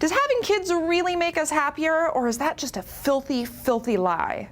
Does having kids really make us happier, or is that just a filthy, filthy lie?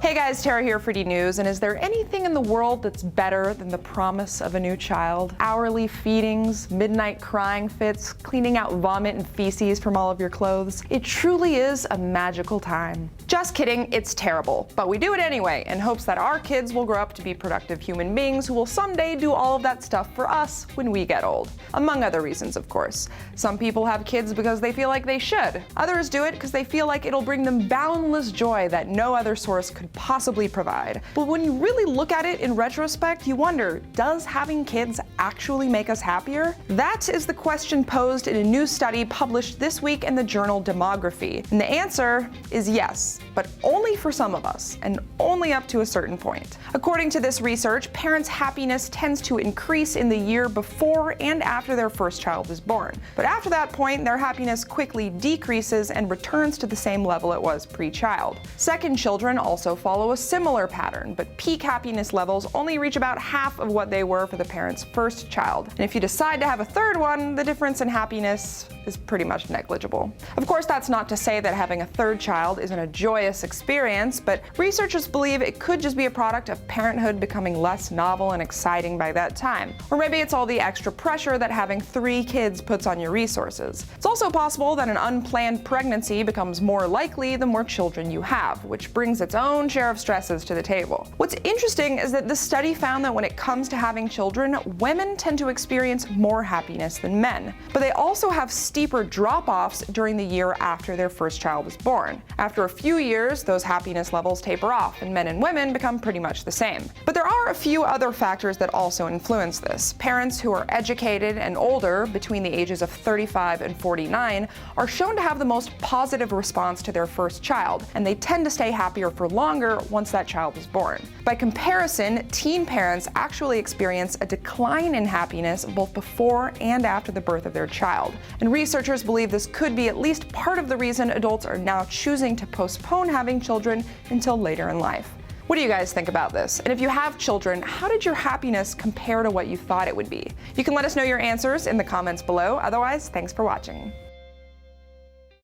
Hey guys, Tara here for DNews, and is there anything in the world that's better than the promise of a new child? Hourly feedings, midnight crying fits, cleaning out vomit and feces from all of your clothes. It truly is a magical time. Just kidding, it's terrible, but we do it anyway in hopes that our kids will grow up to be productive human beings who will someday do all of that stuff for us when we get old. Among other reasons, of course. Some people have kids because they feel like they should. Others do it because they feel like it'll bring them boundless joy that no other source could possibly provide. But when you really look at it in retrospect, you wonder, does having kids actually make us happier? That is the question posed in a new study published this week in the journal Demography. And the answer is yes, but only for some of us, and only up to a certain point. According to this research, parents' happiness tends to increase in the year before and after their first child is born. But after that point, their happiness quickly decreases and returns to the same level it was pre-child. Second children also follow a similar pattern, but peak happiness levels only reach about half of what they were for the parent's first child. And if you decide to have a third one, the difference in happiness is pretty much negligible. Of course, that's not to say that having a third child isn't a joyous experience, but researchers believe it could just be a product of parenthood becoming less novel and exciting by that time. Or maybe it's all the extra pressure that having 3 kids puts on your resources. It's also possible that an unplanned pregnancy becomes more likely the more children you have, which brings its own share of stresses to the table. What's interesting is that the study found that when it comes to having children, women tend to experience more happiness than men. But they also have steeper drop-offs during the year after their first child is born. After a few years, those happiness levels taper off, and men and women become pretty much the same. But there are a few other factors that also influence this. Parents who are educated and older, between the ages of 35 and 49, are shown to have the most positive response to their first child, and they tend to stay happier for longer once that child is born. By comparison, teen parents actually experience a decline in happiness both before and after the birth of their child. And researchers believe this could be at least part of the reason adults are now choosing to postpone having children until later in life. What do you guys think about this? And if you have children, how did your happiness compare to what you thought it would be? You can let us know your answers in the comments below. Otherwise, thanks for watching.